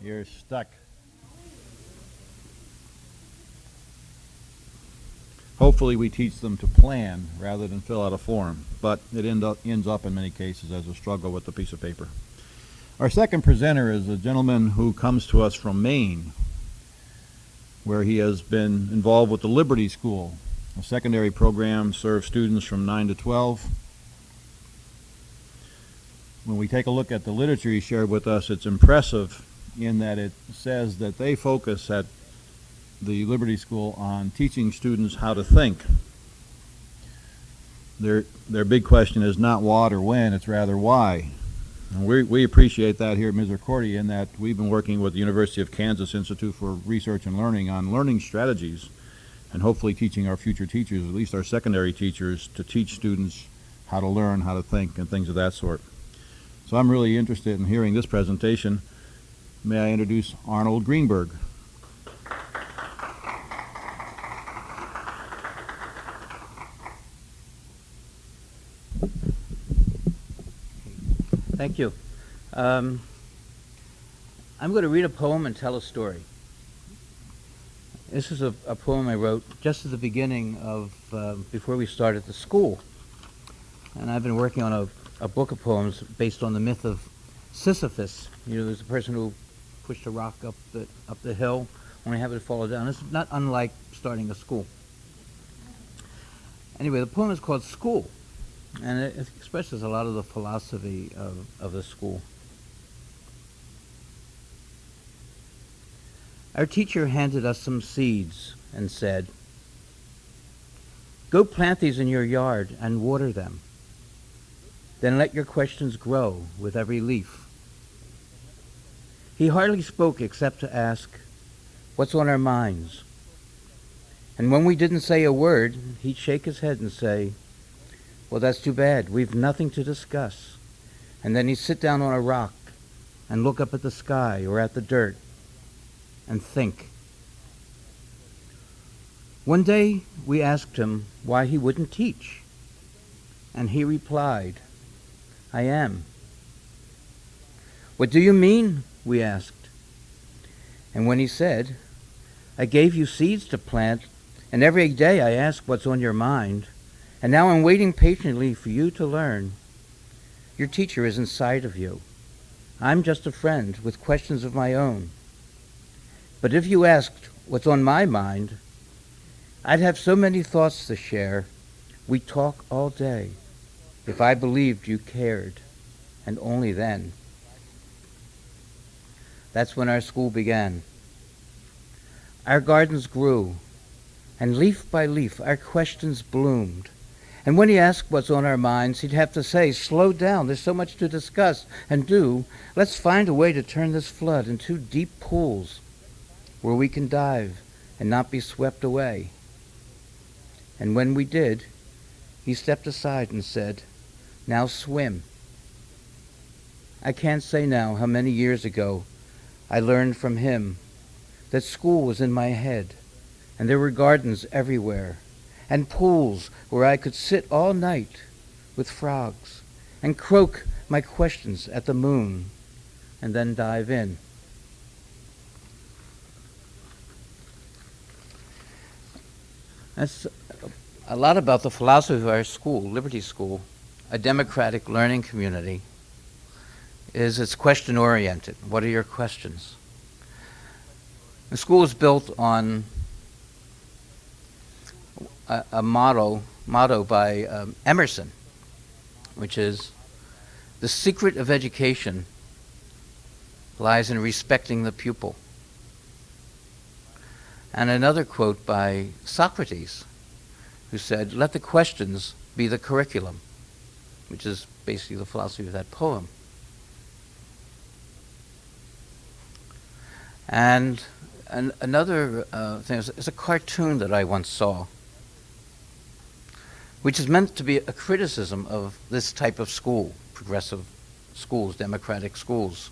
You're stuck. Hopefully we teach them to plan rather than fill out a form, but it ends up in many cases as a struggle with a piece of paper. Our second presenter is a gentleman who comes to us from Maine, where he has been involved with the Liberty School. A secondary program serves students from 9 to 12. When we take a look at the literature he shared with us, it's impressive in that it says that they focus at the Liberty School on teaching students how to think. Their big question is not what or when, it's rather why. And we appreciate that here at Misericordia in that we've been working with the University of Kansas Institute for Research and Learning on learning strategies and hopefully teaching our future teachers, at least our secondary teachers, to teach students how to learn, how to think, and things of that sort. So I'm really interested in hearing this presentation. May I introduce Arnold Greenburg. Thank you. I'm going to read a poem and tell a story. This is a poem I wrote just at the beginning of, before we started the school. And I've been working on a book of poems based on the myth of Sisyphus. You know, there's a person who pushed a rock up the hill, only have it fall down. It's not unlike starting a school. Anyway, the poem is called School, and it expresses a lot of the philosophy of the school. Our teacher handed us some seeds and said, "Go plant these in your yard and water them. Then let your questions grow with every leaf." He hardly spoke except to ask, "What's on our minds?" And when we didn't say a word, he'd shake his head and say, "Well, that's too bad. We've nothing to discuss." And then he'd sit down on a rock and look up at the sky or at the dirt and think. One day we asked him why he wouldn't teach, and he replied, "I am." "What do you mean?" we asked. And when he said, "I gave you seeds to plant, and every day I ask what's on your mind, and now I'm waiting patiently for you to learn. Your teacher is inside of you. I'm just a friend with questions of my own. But if you asked what's on my mind, I'd have so many thoughts to share. We'd talk all day if I believed you cared, and only then." That's when our school began. Our gardens grew, and leaf by leaf our questions bloomed. And when he asked what's on our minds, he'd have to say, "Slow down, there's so much to discuss and do. Let's find a way to turn this flood into deep pools where we can dive and not be swept away." And when we did, he stepped aside and said, "Now swim." I can't say now how many years ago I learned from him that school was in my head, and there were gardens everywhere, and pools where I could sit all night with frogs and croak my questions at the moon and then dive in. That's a lot about the philosophy of our school, Liberty School, a democratic learning community. It's question-oriented. What are your questions? The school is built on a motto by Emerson, which is, "The secret of education lies in respecting the pupil." And another quote by Socrates, who said, "Let the questions be the curriculum," which is basically the philosophy of that poem. And another thing is a cartoon that I once saw, which is meant to be a criticism of this type of school, progressive schools, democratic schools.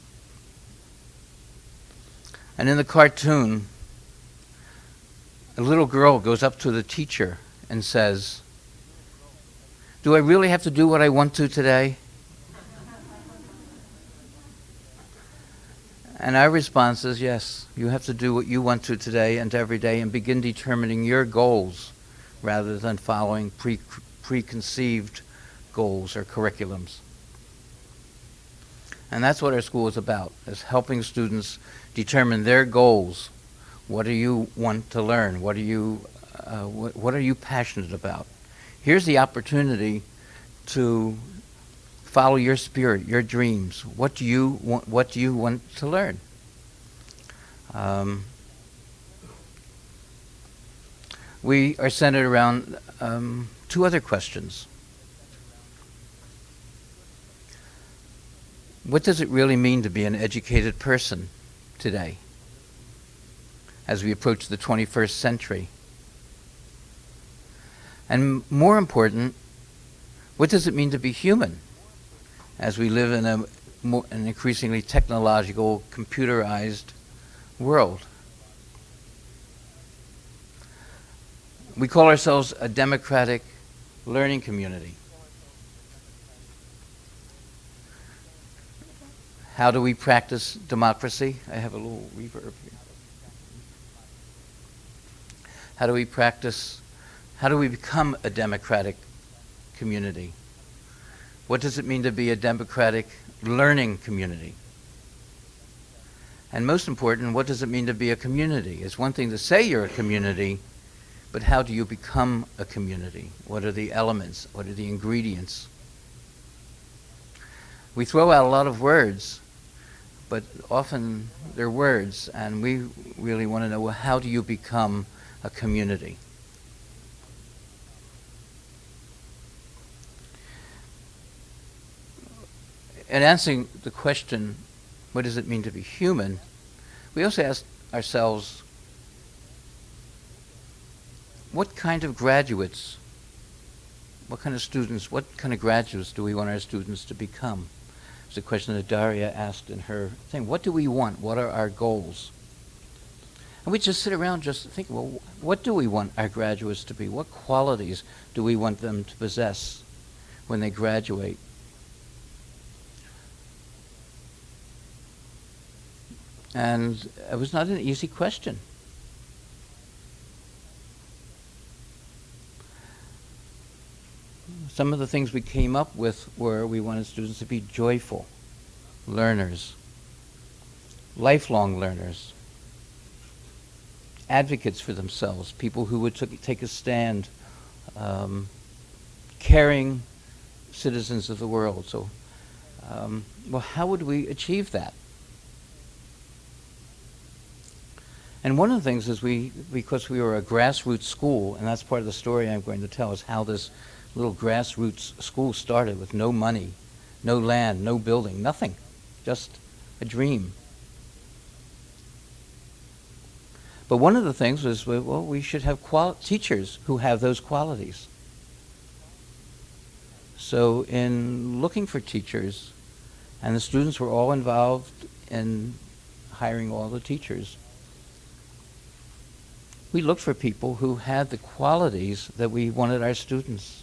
And in the cartoon, a little girl goes up to the teacher and says, "Do I really have to do what I want to today?" And our response is yes, you have to do what you want to today and every day and begin determining your goals rather than following preconceived goals or curriculums. And that's what our school is about, is helping students determine their goals. What do you want to learn? What are you passionate about? Here's the opportunity to follow your spirit, your dreams. What do you want to learn? We are centered around two other questions. What does it really mean to be an educated person today as we approach the 21st century? And more important, what does it mean to be human as we live in an increasingly technological, computerized world? We call ourselves a democratic learning community. How do we practice democracy? I have a little reverb here. How do we become a democratic community? What does it mean to be a democratic learning community? And most important, what does it mean to be a community? It's one thing to say you're a community, but how do you become a community? What are the elements? What are the ingredients? We throw out a lot of words, but often they're words, and we really want to know, well, how do you become a community? In answering the question, what does it mean to be human, we also ask ourselves, what kind of graduates, what kind of students, what kind of graduates do we want our students to become? It's a question that Daria asked in her thing. What do we want? What are our goals? And we just sit around just thinking, well, what do we want our graduates to be? What qualities do we want them to possess when they graduate? And it was not an easy question. Some of the things we came up with were we wanted students to be joyful learners, lifelong learners, advocates for themselves, people who would take a stand, caring citizens of the world. So, well, how would we achieve that? And one of the things is because we were a grassroots school, and that's part of the story I'm going to tell, is how this little grassroots school started with no money, no land, no building, nothing, just a dream. But one of the things was, well, we should have teachers who have those qualities. So in looking for teachers, and the students were all involved in hiring all the teachers, we looked for people who had the qualities that we wanted our students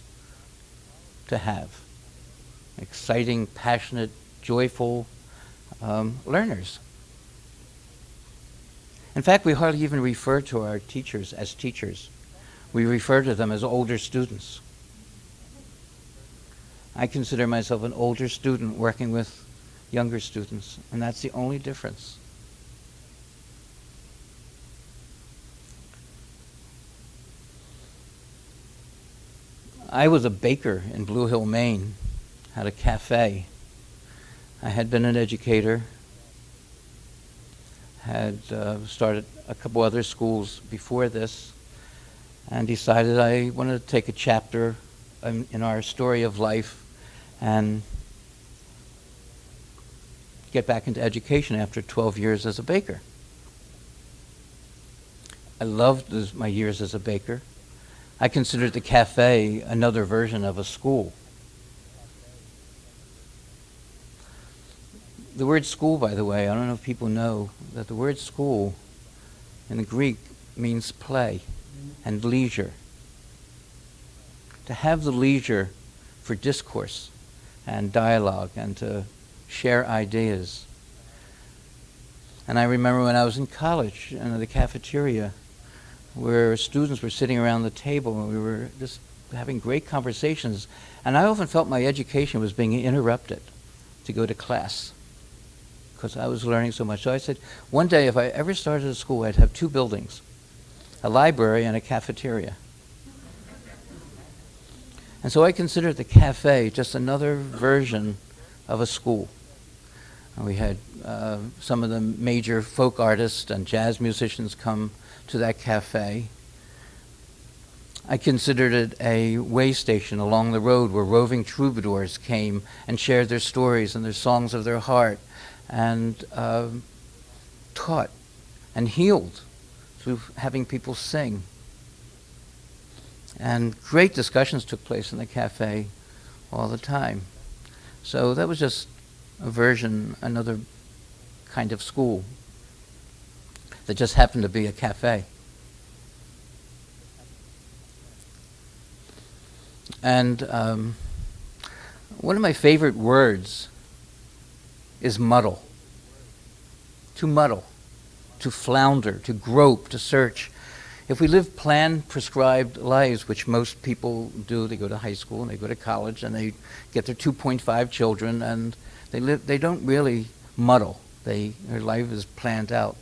to have. Exciting, passionate, joyful learners. In fact, we hardly even refer to our teachers as teachers. We refer to them as older students. I consider myself an older student working with younger students, and that's the only difference. I was a baker in Blue Hill, Maine, had a cafe. I had been an educator, had started a couple other schools before this, and decided I wanted to take a chapter in our story of life and get back into education after 12 years as a baker. I loved my years as a baker. I considered the cafe another version of a school. The word school, by the way, I don't know if people know that the word school in the Greek means play and leisure. To have the leisure for discourse and dialogue and to share ideas. And I remember when I was in college, in the cafeteria, where students were sitting around the table and we were just having great conversations. And I often felt my education was being interrupted to go to class because I was learning so much. So I said, one day if I ever started a school, I'd have 2 buildings, a library and a cafeteria. And so I considered the cafe just another version of a school. And we had some of the major folk artists and jazz musicians come to that cafe. I considered it a way station along the road where roving troubadours came and shared their stories and their songs of their heart and taught and healed through having people sing. And great discussions took place in the cafe all the time. So that was just a version, another kind of school that just happened to be a cafe. And one of my favorite words is muddle. To muddle, to flounder, to grope, to search. If we live planned, prescribed lives, which most people do, they go to high school and they go to college and they get their 2.5 children and they don't really muddle. Their life is planned out.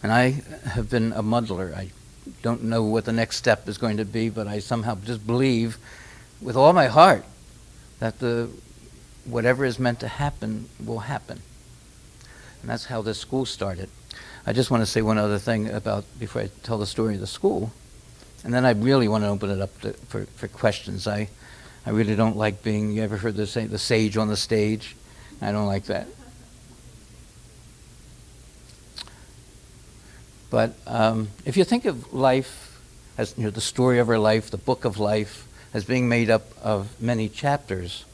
And I have been a muddler. I don't know what the next step is going to be, but I somehow just believe with all my heart that whatever is meant to happen will happen. And that's how this school started. I just want to say one other thing before I tell the story of the school, and then I really want to open it up for questions. I really don't like being, you ever heard the sage on the stage? I don't like that. But if you think of life as the story of our life, the book of life, as being made up of many chapters,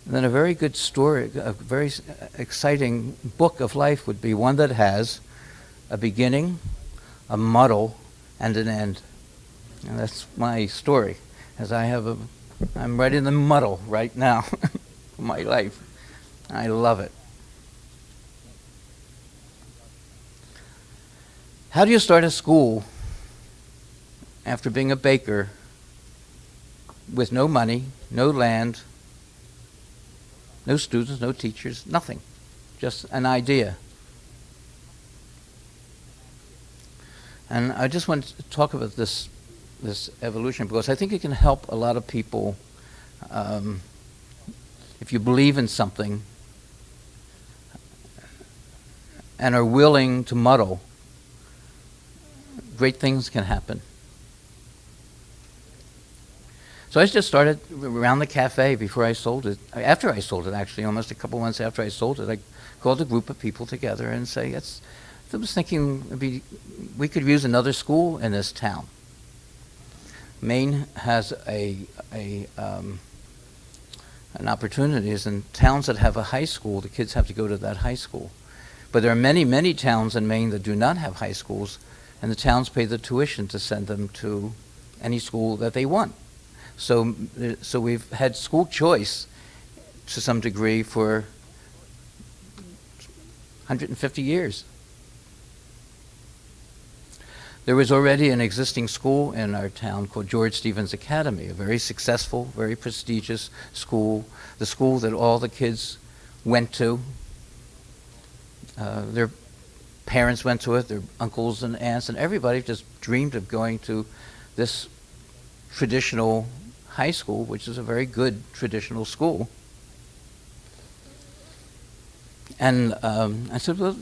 then a very good story, a very exciting book of life would be one that has a beginning, a muddle, and an end. And that's my story, as I'm right in the muddle right now of my life. I love it. How do you start a school after being a baker with no money, no land, no students, no teachers, nothing, just an idea? And I just want to talk about this evolution because I think it can help a lot of people if you believe in something and are willing to muddle. Great things can happen. So I just started around the cafe before I sold it. After I sold it, actually, almost a couple months after I sold it, I called a group of people together and I was thinking we could use another school in this town. Maine has an opportunity is in towns that have a high school, the kids have to go to that high school. But there are many, many towns in Maine that do not have high schools, and the towns pay the tuition to send them to any school that they want. So we've had school choice to some degree for 150 years. There was already an existing school in our town called George Stevens Academy, a very successful, very prestigious school, the school that all the kids went to. Their parents went to it, their uncles and aunts, and everybody just dreamed of going to this traditional high school, which is a very good traditional school. And I said, well,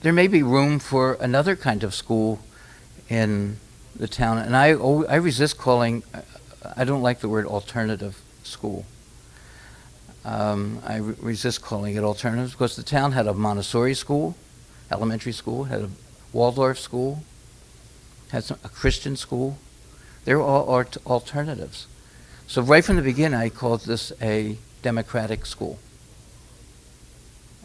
there may be room for another kind of school in the town. And I resist calling, I don't like the word alternative school. I resist calling it alternative because the town had a Montessori school, elementary school, had a Waldorf school, had a Christian school. They're all alternatives. So right from the beginning, I called this a democratic school.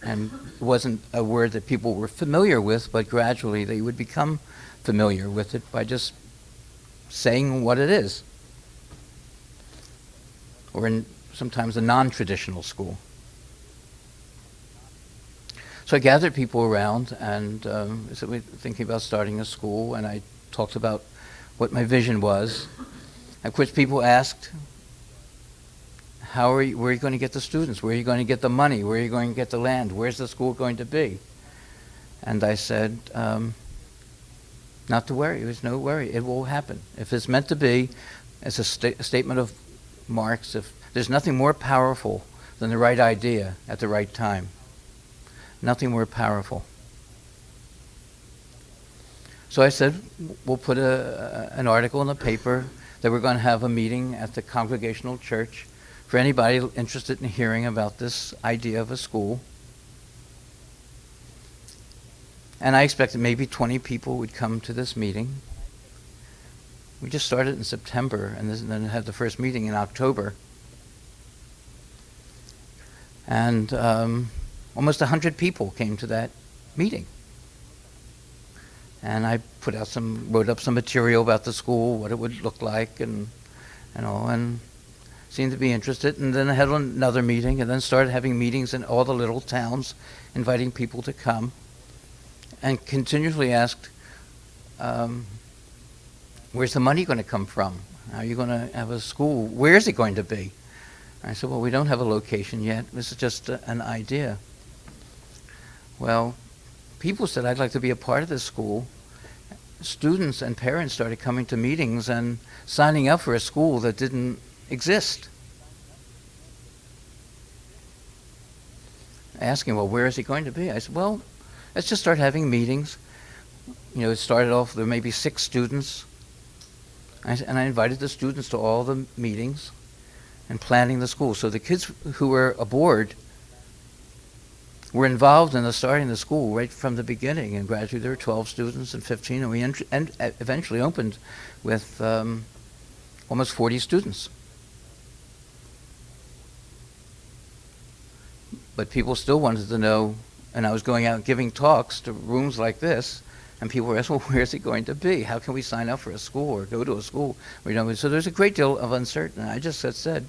And it wasn't a word that people were familiar with, but gradually they would become familiar with it by just saying what it is. Or sometimes a non-traditional school. So I gathered people around, and so we were thinking about starting a school, and I talked about what my vision was. Of course, people asked, where are you going to get the students? Where are you going to get the money? Where are you going to get the land? Where's the school going to be? And I said, not to worry. There's no worry. It will happen. If it's meant to be, it's a statement of Marx. If there's nothing more powerful than the right idea at the right time. Nothing more powerful. So I said, we'll put an article in the paper that we're going to have a meeting at the Congregational Church for anybody interested in hearing about this idea of a school. And I expected maybe 20 people would come to this meeting. We just started in September and then had the first meeting in October. And almost 100 people came to that meeting. And I wrote up some material about the school, what it would look like, and seemed to be interested. And then I had another meeting, and then started having meetings in all the little towns, inviting people to come, and continually asked, where's the money going to come from? How are you going to have a school? Where is it going to be? I said, well, we don't have a location yet. This is just an idea. Well, people said, I'd like to be a part of this school. Students and parents started coming to meetings and signing up for a school that didn't exist. Asking, well, where is it going to be? I said, well, let's just start having meetings. It started off, there may be 6 students. And I invited the students to all the meetings and planning the school. So the kids who were aboard were involved in the starting the school right from the beginning. And gradually there were 12 students and 15, and we eventually opened with almost 40 students. But people still wanted to know, and I was going out giving talks to rooms like this, and people were asking, well, where's it going to be? How can we sign up for a school or go to a school? So there's a great deal of uncertainty. I just said,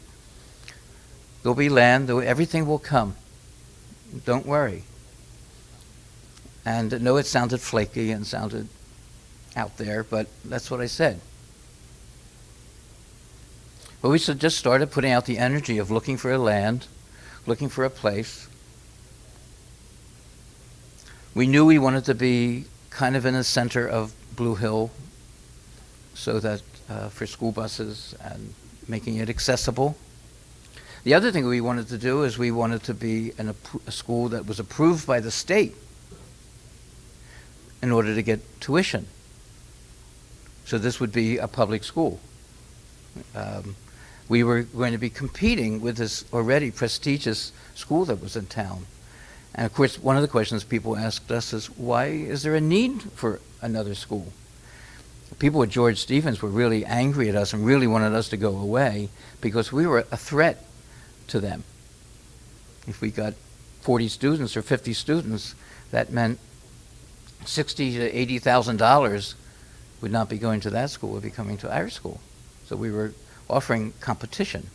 there'll be land, everything will come. Don't worry. And no, it sounded flaky and sounded out there, but that's what I said. But we just started putting out the energy of looking for a land, looking for a place. We knew we wanted to be kind of in the center of Blue Hill, so that for school buses and making it accessible. The other thing we wanted to do is we wanted to be a school that was approved by the state in order to get tuition. So this would be a public school. We were going to be competing with this already prestigious school that was in town. And of course, one of the questions people asked us is, why is there a need for another school? People at George Stevens were really angry at us and really wanted us to go away because we were a threat to them. If we got 40 students or 50 students, that meant $60,000 to $80,000 would not be going to that school, would be coming to our school. So we were offering competition.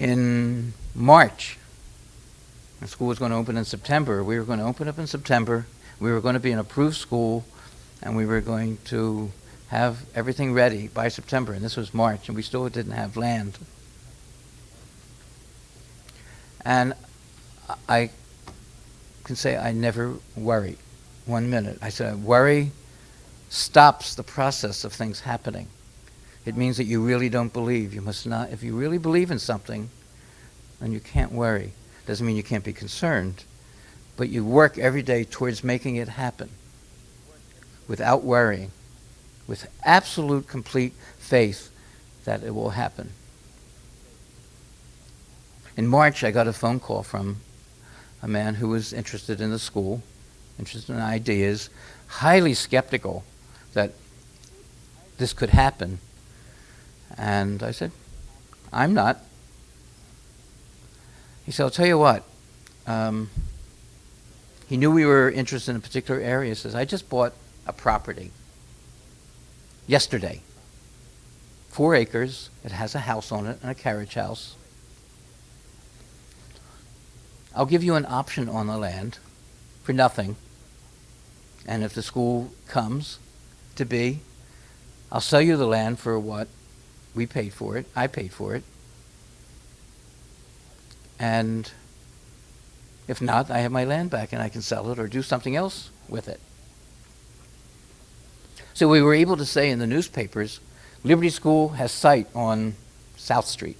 In March, the school was going to open in September. We were going to open up in September. We were going to be an approved school, and we were going to have everything ready by September. And this was March, and we still didn't have land. And I can say I never worry 1 minute. I said, worry stops the process of things happening. It means that you really don't believe. You must not. If you really believe in something, then you can't worry. Doesn't mean you can't be concerned, but you work every day towards making it happen without worrying, with absolute, complete faith that it will happen. In March, I got a phone call from a man who was interested in the school, interested in ideas, highly skeptical that this could happen. And I said, I'm not. He said, I'll tell you what. He knew we were interested in a particular area. He says, I just bought a property yesterday. 4 acres. It has a house on it and a carriage house. I'll give you an option on the land for nothing. And if the school comes to be, I'll sell you the land for what we paid for it. I paid for it. And if not, I have my land back and I can sell it or do something else with it. So we were able to say in the newspapers, Liberty School has site on South Street.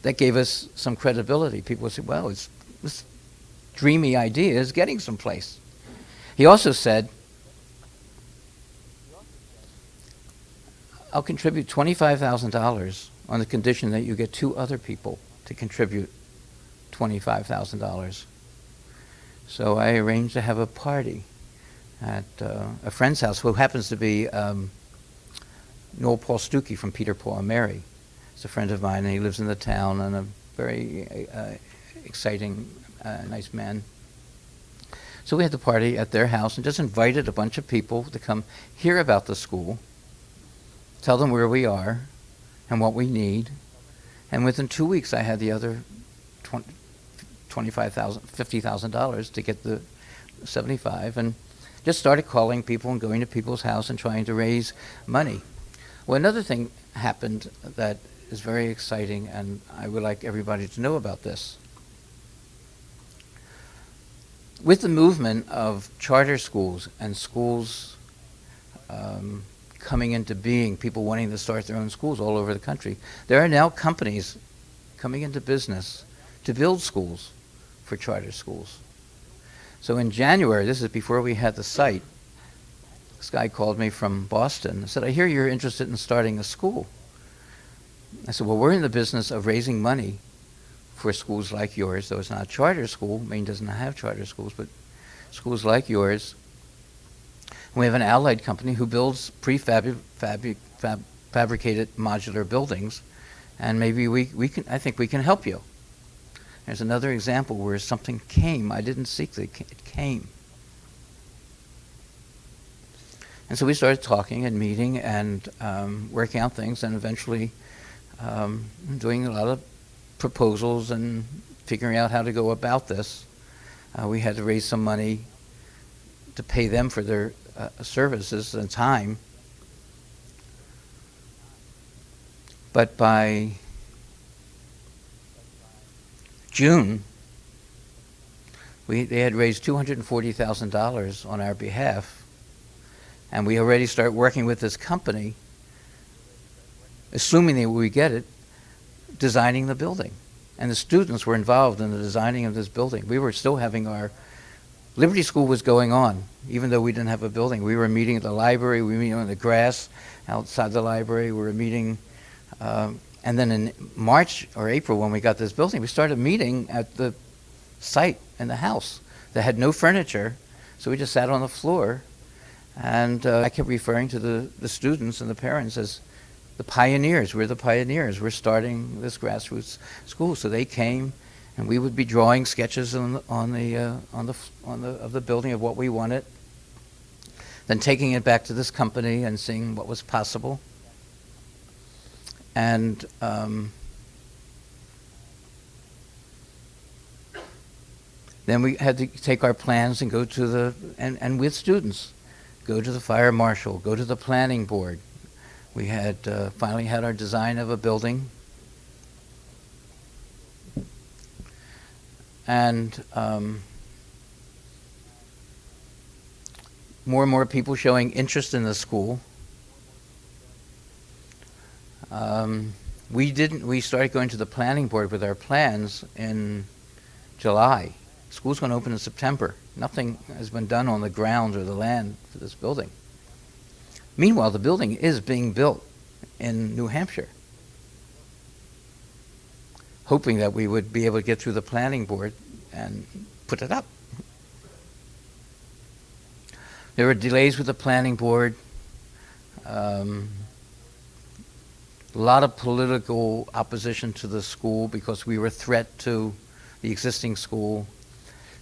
That gave us some credibility. People said, well, this dreamy idea is getting someplace. He also said, I'll contribute $25,000 on the condition that you get 2 other people to contribute $25,000. So I arranged to have a party at a friend's house who happens to be Noel Paul Stuckey from Peter, Paul and Mary. He's a friend of mine and he lives in the town and a very exciting, nice man. So we had the party at their house and just invited a bunch of people to come hear about the school, tell them where we are and what we need. And within 2 weeks, I had the other $50,000 to get the 75, and just started calling people and going to people's house and trying to raise money. Well, another thing happened that is very exciting, and I would like everybody to know about this. With the movement of charter schools and schools coming into being, people wanting to start their own schools all over the country, there are now companies coming into business to build schools for charter schools. So in January, this is before we had the site, this guy called me from Boston and said, I hear you're interested in starting a school. I said, well, we're in the business of raising money for schools like yours, though it's not a charter school. Maine doesn't have charter schools, but schools like yours. We have an allied company who builds fabricated modular buildings, and maybe I think we can help you. There's another example where something came. I didn't seek it, it came. And so we started talking and meeting and working out things, and eventually doing a lot of proposals and figuring out how to go about this. We had to raise some money to pay them for their services and time. But by June, they had raised $240,000 on our behalf, and we already started working with this company, assuming that we get it, designing the building. And the students were involved in the designing of this building. We were still having our Liberty School was going on, even though we didn't have a building. We were meeting at the library. We were meeting on the grass outside the library. We were meeting, and then in March or April, when we got this building, we started meeting at the site in the house that had no furniture. So we just sat on the floor, and I kept referring to the students and the parents as the pioneers. We're the pioneers. We're starting this grassroots school. So they came, and we would be drawing sketches of the building of what we wanted, then taking it back to this company and seeing what was possible. And then we had to take our plans and go to and with students, go to the fire marshal, go to the planning board. We had finally had our design of a building. And more and more people showing interest in the school. We started going to the planning board with our plans in July. School's going to open in September. Nothing has been done on the grounds or the land for this building. Meanwhile, the building is being built in New Hampshire, hoping that we would be able to get through the planning board and put it up. There were delays with the planning board, a lot of political opposition to the school because we were a threat to the existing school.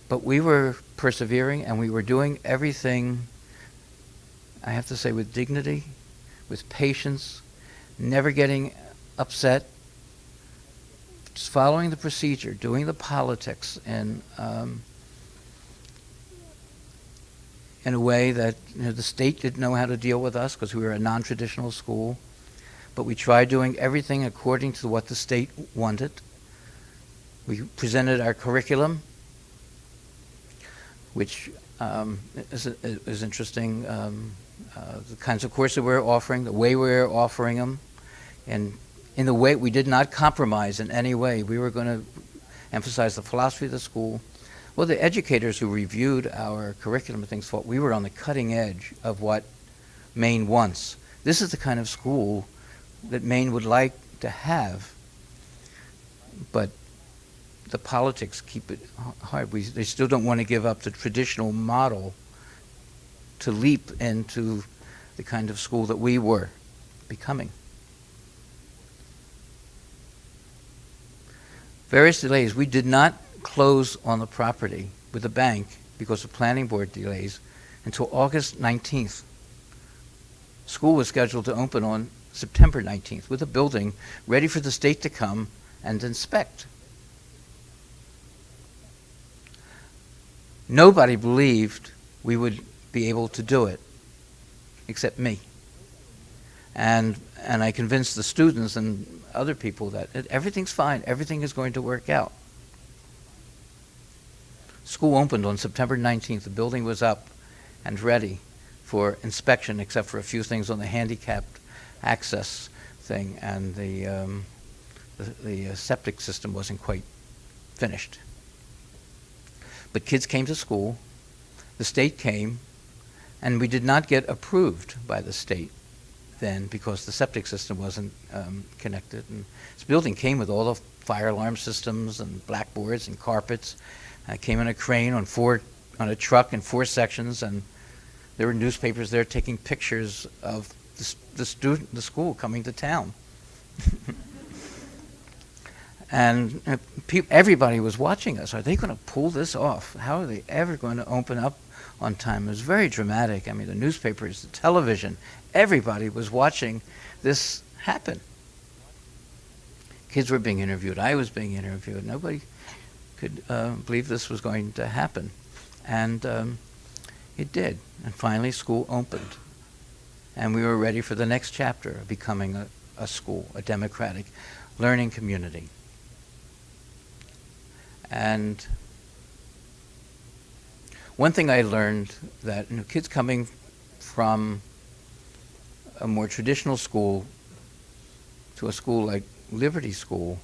But we were persevering and we were doing everything, I have to say, with dignity, with patience, never getting upset, just following the procedure, doing the politics in a way that the state didn't know how to deal with us because we were a non-traditional school. But we tried doing everything according to what the state wanted. We presented our curriculum, which is interesting. The kinds of courses we were offering, the way we were offering them, and in the way we did not compromise in any way. We were going to emphasize the philosophy of the school. Well, the educators who reviewed our curriculum and things thought we were on the cutting edge of what Maine wants. This is the kind of school that Maine would like to have, but the politics keep it hard. They still don't want to give up the traditional model to leap into the kind of school that we were becoming. Various delays. We did not close on the property with the bank because of planning board delays until August 19th. School was scheduled to open on September 19th with a building ready for the state to come and inspect. Nobody believed we would be able to do it except me. And I convinced the students and other people that everything's fine, everything is going to work out. School opened on September 19th. The building was up and ready for inspection, except for a few things on the handicapped access thing, and the septic system wasn't quite finished. But kids came to school, the state came, and we did not get approved by the state then because the septic system wasn't connected. And this building came with all the fire alarm systems and blackboards and carpets. I came in a crane on a truck in 4 sections, and there were newspapers there taking pictures of the school coming to town. And everybody was watching us. Are they going to pull this off? How are they ever going to open up on time? It was very dramatic. I mean, the newspapers, the television, everybody was watching this happen. Kids were being interviewed. I was being interviewed. Nobody could believe this was going to happen. And it did. And finally, school opened. And we were ready for the next chapter of becoming a school, a democratic learning community. And one thing I learned that kids coming from a more traditional school to a school like Liberty School,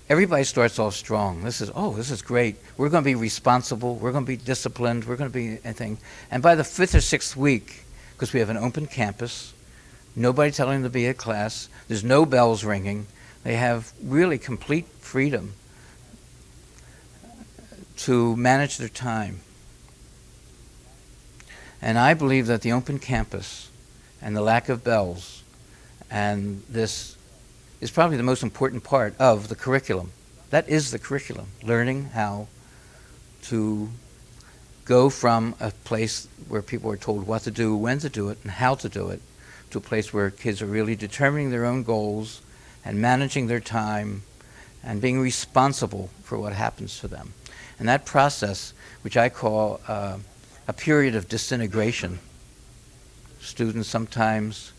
everybody starts off strong. This is great. We're going to be responsible. We're going to be disciplined. We're going to be anything. And by the 5th or 6th week, because we have an open campus, nobody telling them to be at class, there's no bells ringing, they have really complete freedom to manage their time. And I believe that the open campus and the lack of bells and this is probably the most important part of the curriculum. That is the curriculum, learning how to go from a place where people are told what to do, when to do it, and how to do it, to a place where kids are really determining their own goals and managing their time and being responsible for what happens to them. And that process, which I call a period of disintegration, students sometimes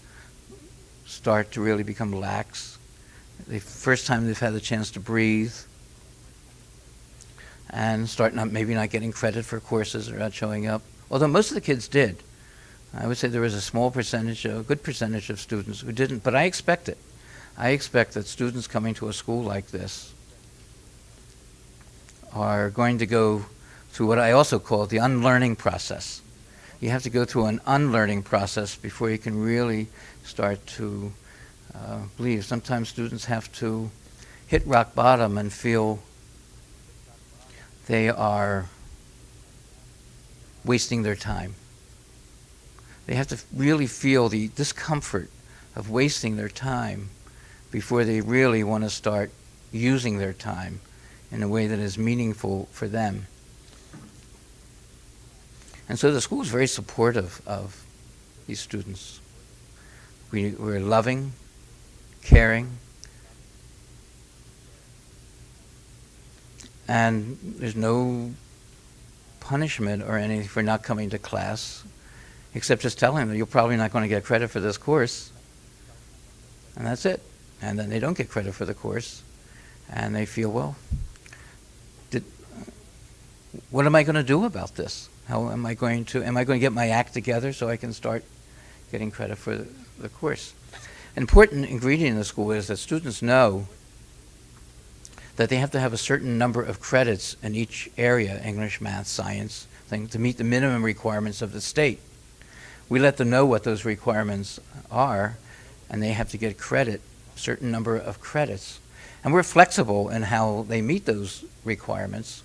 start to really become lax. The first time they've had the chance to breathe and start maybe not getting credit for courses or not showing up. Although most of the kids did. I would say there was a small percentage, a good percentage of students who didn't, but I expect it. I expect that students coming to a school like this are going to go through what I also call the unlearning process. You have to go through an unlearning process before you can really start to believe. Sometimes students have to hit rock bottom and feel they are wasting their time. They have to really feel the discomfort of wasting their time before they really want to start using their time in a way that is meaningful for them. And so the school is very supportive of these students. We're loving, caring, and there's no punishment or anything for not coming to class, except just telling them you're probably not going to get credit for this course, and that's it. And then they don't get credit for the course, and they feel, well, what am I going to do about this? How am I going to get my act together so I can start getting credit for the course? An important ingredient in the school is that students know that they have to have a certain number of credits in each area, English, math, science, to meet the minimum requirements of the state. We let them know what those requirements are, and they have to get credit, a certain number of credits. And we're flexible in how they meet those requirements,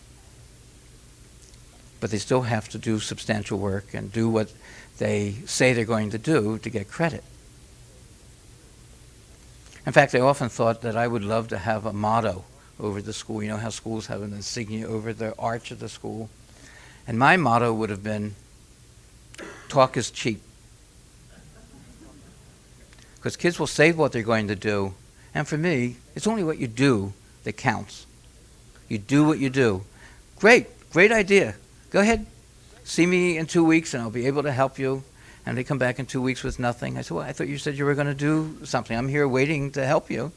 but they still have to do substantial work and do what they say they're going to do to get credit. In fact, I often thought that I would love to have a motto over the school. You know how schools have an insignia over the arch of the school? And my motto would have been, talk is cheap. Because kids will say what they're going to do, and for me, it's only what you do that counts. You do what you do. Great idea. Go ahead, see me in 2 weeks and I'll be able to help you. And they come back in 2 weeks with nothing. I said, well, I thought you said you were going to do something. I'm here waiting to help you.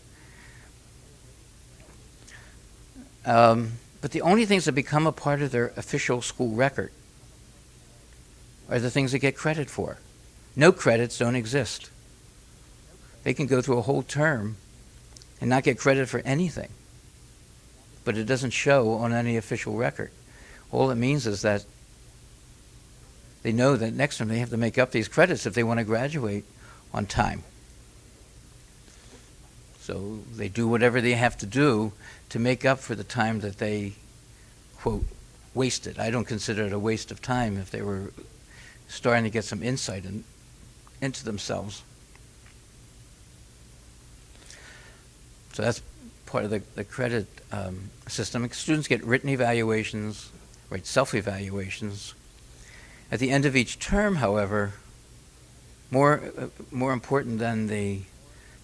But the only things that become a part of their official school record are the things they get credit for. No credits don't exist. They can go through a whole term and not get credit for anything, but it doesn't show on any official record. All it means is that they know that next time they have to make up these credits if they want to graduate on time. So they do whatever they have to do to make up for the time that they, quote, wasted. I don't consider it a waste of time if they were starting to get some insight into themselves. So that's part of the credit system. Students get written evaluations, right, self-evaluations. At the end of each term, however, more important than the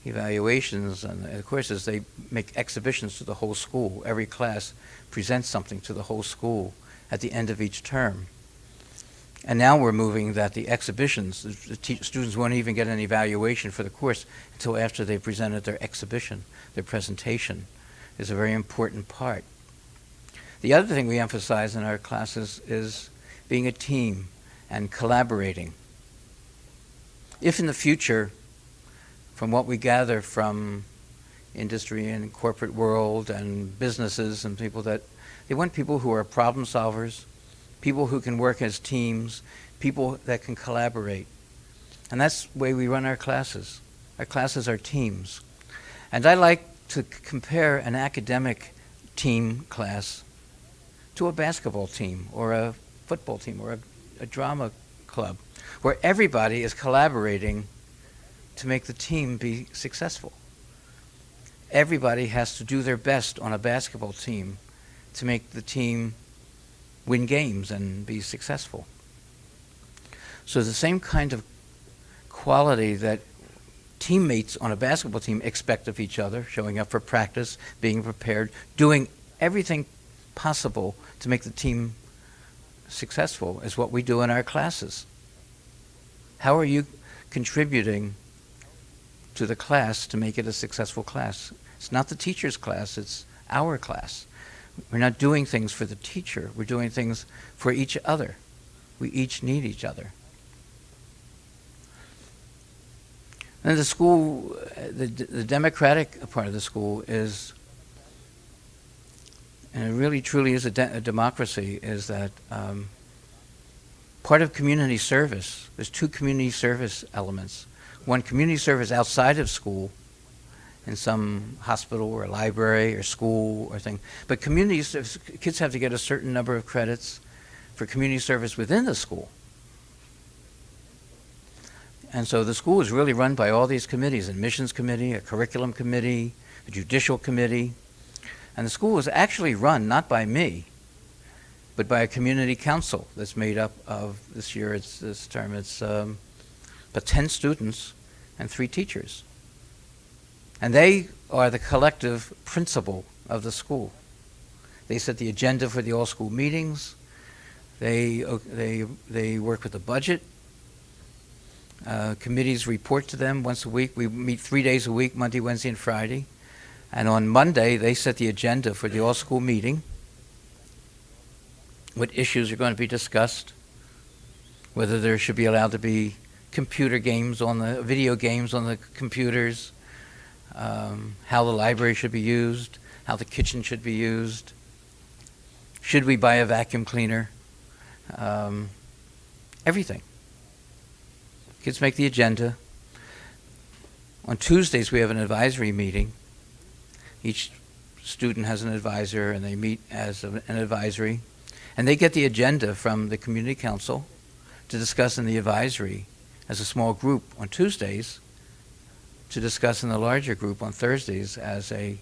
evaluations and the courses, they make exhibitions to the whole school. Every class presents something to the whole school at the end of each term. And now we're moving that the exhibitions, the students won't even get an evaluation for the course until after they've presented their exhibition. Their presentation is a very important part. The other thing we emphasize in our classes is being a team and collaborating. If in the future, from what we gather from industry and corporate world and businesses and people, that they want people who are problem solvers, people who can work as teams, people that can collaborate. And that's the way we run our classes. Our classes are teams. And I like to compare an academic team class to a basketball team or a football team or a drama club, where everybody is collaborating to make the team be successful. Everybody has to do their best on a basketball team to make the team win games and be successful. So the same kind of quality that teammates on a basketball team expect of each other, showing up for practice, being prepared, doing everything possible to make the team successful, is what we do in our classes. How are you contributing to the class to make it a successful class? It's not the teacher's class, it's our class. We're not doing things for the teacher, we're doing things for each other. We each need each other. And the school, the democratic part of the school is, and it really truly is a democracy, is that part of community service, there's two community service elements. One, community service outside of school, in some hospital or library or school or thing. But community service, kids have to get a certain number of credits for community service within the school. And so the school is really run by all these committees: admissions committee, a curriculum committee, a judicial committee. And the school is actually run not by me, but by a community council that's made up of, this term, it's but 10 students and 3 teachers. And they are the collective principal of the school. They set the agenda for the all-school meetings. They work with the budget. Committees report to them once a week. We meet 3 days a week, Monday, Wednesday, and Friday. And on Monday, they set the agenda for the all-school meeting, what issues are going to be discussed, whether there should be allowed to be video games on the computers, how the library should be used, how the kitchen should be used, should we buy a vacuum cleaner, everything. Kids make the agenda. On Tuesdays, we have an advisory meeting. Each student has an advisor, and they meet as an advisory. And they get the agenda from the community council to discuss in the advisory as a small group on Tuesdays, to discuss in the larger group on Thursdays at an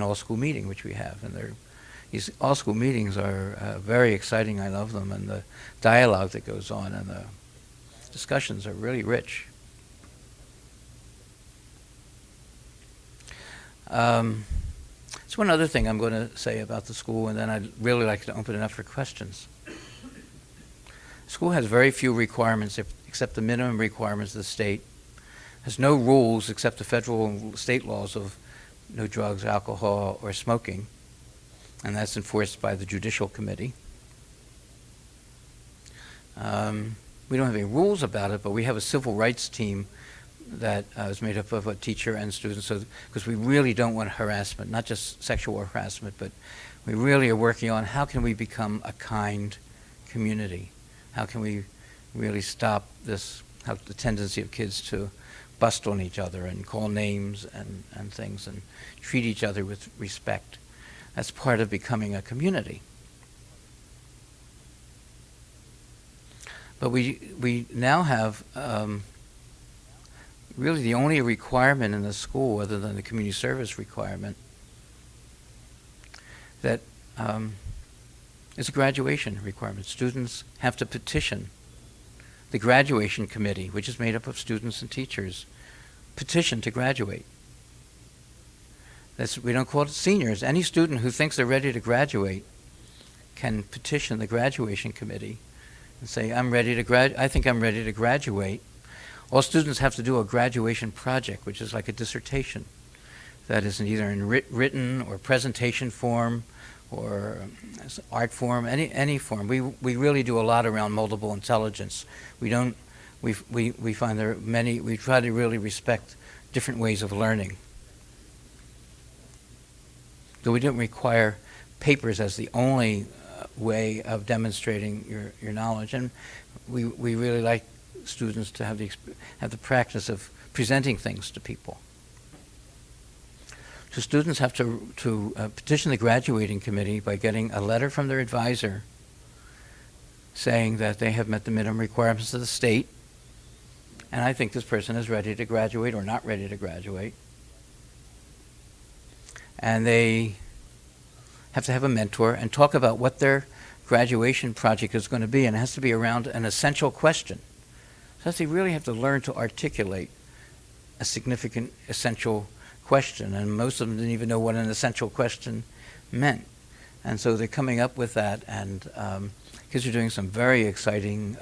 all-school meeting, which we have. And these all-school meetings are very exciting. I love them, and the dialogue that goes on and the discussions are really rich. There's one other thing I'm going to say about the school, and then I'd really like to open it up for questions. School has very few requirements except the minimum requirements of the state. Has no rules except the federal and state laws of no drugs, alcohol, or smoking, and that's enforced by the Judicial Committee. We don't have any rules about it, but we have a civil rights team that is made up of a teacher and students, because we really don't want harassment, not just sexual harassment, but we really are working on how can we become a kind community? How can we really stop the tendency of kids to bust on each other and call names and things and treat each other with respect? That's part of becoming a community. But we now have really the only requirement in the school, other than the community service requirement, that is a graduation requirement. Students have to petition the graduation committee, which is made up of students and teachers, petition to graduate. We don't call it seniors. Any student who thinks they're ready to graduate can petition the graduation committee and say, I think I'm ready to graduate. All students have to do a graduation project, which is like a dissertation. That is either in written or presentation form or art form, any form. We really do a lot around multiple intelligence. We find there are many, we try to really respect different ways of learning. So we don't require papers as the only way of demonstrating your knowledge, and we really like students to have the practice of presenting things to people. So students have to petition the graduating committee by getting a letter from their advisor saying that they have met the minimum requirements of the state, and I think this person is ready to graduate or not ready to graduate. And they have to have a mentor and talk about what their graduation project is going to be, and it has to be around an essential question. So they really have to learn to articulate a significant, essential question, and most of them didn't even know what an essential question meant. And so they're coming up with that, and kids are doing some very exciting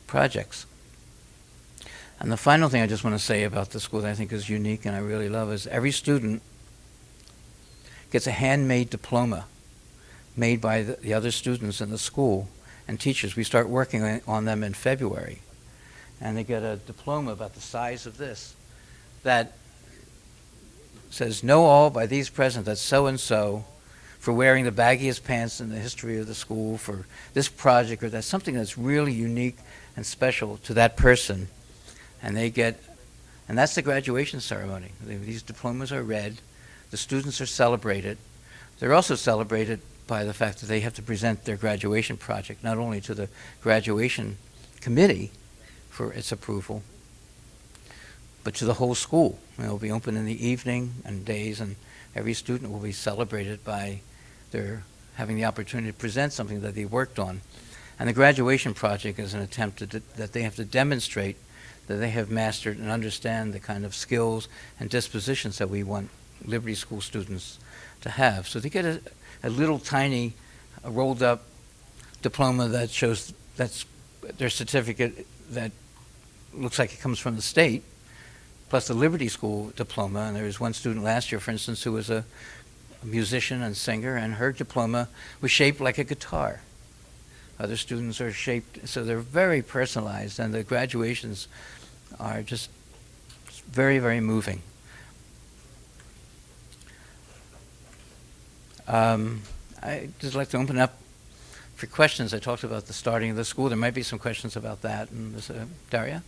projects. And the final thing I just want to say about the school that I think is unique and I really love is every student gets a handmade diploma made by the other students in the school and teachers. We start working on them in February. And they get a diploma about the size of this that says, know all by these present that so-and-so for wearing the baggiest pants in the history of the school for this project, or that's something that's really unique and special to that person. And that's the graduation ceremony. These diplomas are read. The students are celebrated. They're also celebrated by the fact that they have to present their graduation project, not only to the graduation committee for its approval, but to the whole school. It will be open in the evening and days, and every student will be celebrated by their having the opportunity to present something that they worked on. And the graduation project is an attempt that they have to demonstrate that they have mastered and understand the kind of skills and dispositions that we want Liberty School students to have. So they get a little tiny rolled up diploma that shows that's their certificate that looks like it comes from the state, plus the Liberty School diploma. And there was one student last year, for instance, who was a musician and singer, and her diploma was shaped like a guitar. Other students are shaped, so they're very personalized, and the graduations are just very, very moving. I'd just like to open up for questions. I talked about the starting of the school. There might be some questions about that. And Daria?